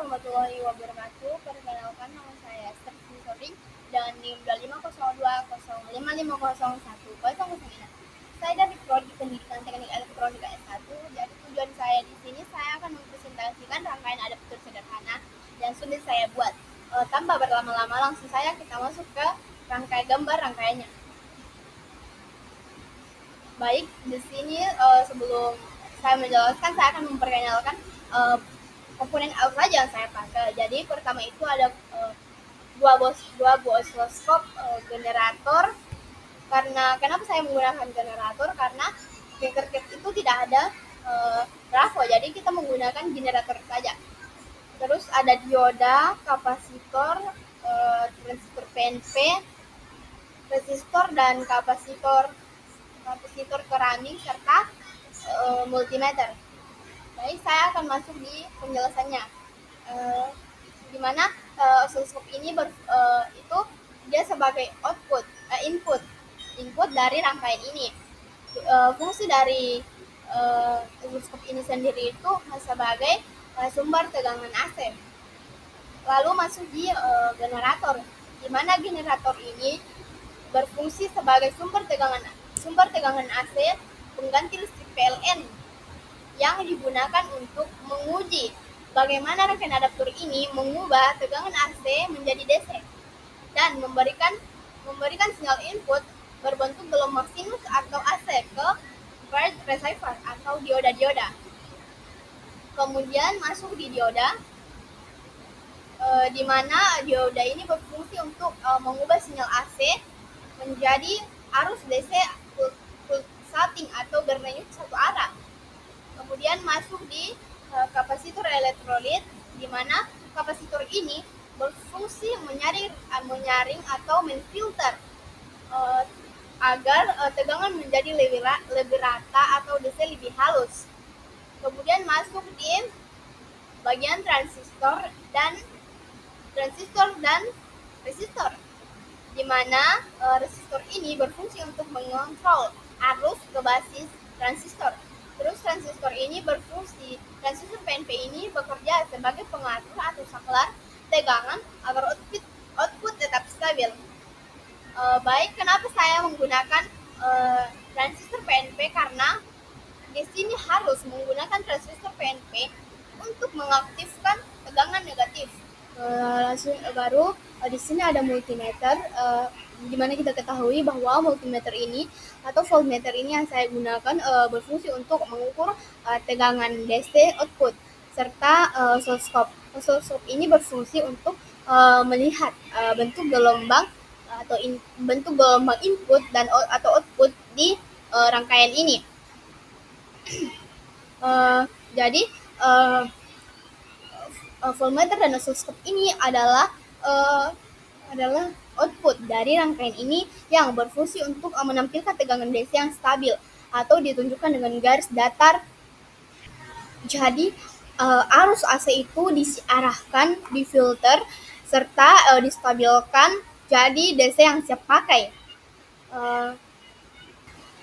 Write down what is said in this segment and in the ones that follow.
warahmatullahi wabarakatuh. Perkenalkan, nama saya Esther Sori dan NIM 2502055001. Saya dari Prodi Pendidikan Teknik Elektronika S1. Jadi tujuan saya di sini saya akan mempresentasikan rangkaian adaptor sederhana yang sudah saya buat. Tanpa berlama-lama langsung saya kita masuk ke rangkai gambar rangkaiannya. Baik, di sini sebelum saya menjelaskan saya akan memperkenalkan komponen apa saja yang saya pakai. Jadi pertama itu ada dua buah oscilloscope, generator. Kenapa saya menggunakan generator? Karena Tinkercad itu tidak ada trafo, jadi kita menggunakan generator saja. Terus ada dioda, kapasitor, transistor PNP, resistor dan kapasitor keramik serta multimeter. Baik, saya akan masuk di penjelasannya. Di mana oscilloscope ini itu dia sebagai input dari rangkaian ini. Fungsi dari oscilloscope ini sendiri itu sebagai sumber tegangan AC. Lalu masuk di generator, di mana generator ini berfungsi sebagai sumber tegangan AC pengganti listrik PLN yang digunakan untuk menguji bagaimana rangkaian adaptor ini mengubah tegangan AC menjadi DC dan memberikan sinyal input berbentuk gelombang sinus atau AC ke current receiver atau dioda-dioda. Kemudian masuk di dioda, di mana dioda ini berfungsi untuk mengubah sinyal AC menjadi arus DC pulsating atau berdenyut satu arah. Kemudian masuk di kapasitor elektrolit, di mana kapasitor ini berfungsi menyaring atau memfilter agar tegangan menjadi lebih rata atau DC lebih halus. Kemudian masuk di bagian transistor dan resistor, di mana resistor ini berfungsi untuk mengontrol arus ke basis transistor. Terus transistor PNP ini bekerja sebagai pengatur atau saklar tegangan agar output tetap stabil. Baik, kenapa saya menggunakan transistor PNP? Karena di sini harus menggunakan transistor PNP untuk mengaktifkan tegangan negatif. Langsung baru di sini ada multimeter, di mana kita ketahui bahwa multimeter ini atau voltmeter ini yang saya gunakan berfungsi untuk mengukur tegangan DC output, serta oscilloscope ini berfungsi untuk melihat bentuk gelombang input dan atau output di rangkaian ini. Jadi voltmeter dan oscilloscope ini adalah output dari rangkaian ini yang berfungsi untuk menampilkan tegangan DC yang stabil atau ditunjukkan dengan garis datar. Jadi arus AC itu diarahkan, difilter, serta distabilkan jadi DC yang siap pakai.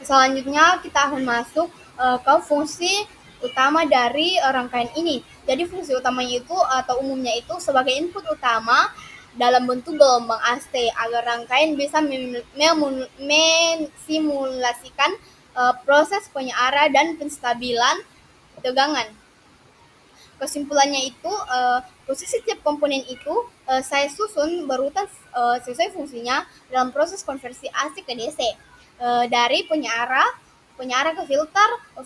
Selanjutnya kita akan masuk ke fungsi utama dari rangkaian ini. Jadi fungsi utamanya itu atau umumnya itu sebagai input utama dalam bentuk gelombang AC agar rangkaian bisa mensimulasikan proses penyiaran dan penstabilan tegangan. Kesimpulannya itu posisi setiap komponen itu saya susun berurutan sesuai fungsinya dalam proses konversi AC ke DC. Dari penyiaran ke filter ke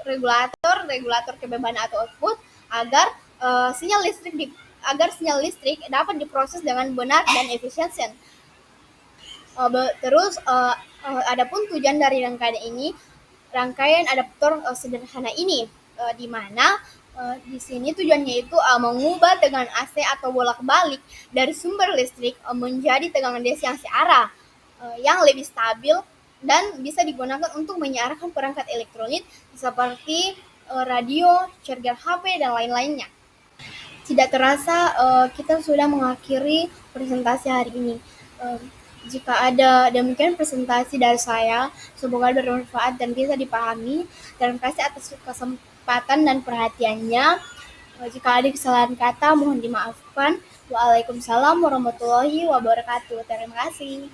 regulator kebebanan atau output agar sinyal listrik dapat diproses dengan benar dan efisien. Terus adapun tujuan dari rangkaian adaptor sederhana ini, di mana di sini tujuannya itu mengubah tegangan AC atau bolak-balik dari sumber listrik menjadi tegangan DC yang searah, yang lebih stabil dan bisa digunakan untuk menyiarkan perangkat elektronik seperti radio, charger HP, dan lain-lainnya. Tidak terasa kita sudah mengakhiri presentasi hari ini. Jika ada demikian presentasi dari saya, semoga bermanfaat dan bisa dipahami. Terima kasih atas kesempatan dan perhatiannya. Jika ada kesalahan kata mohon dimaafkan. Waalaikumsalam warahmatullahi wabarakatuh. Terima kasih.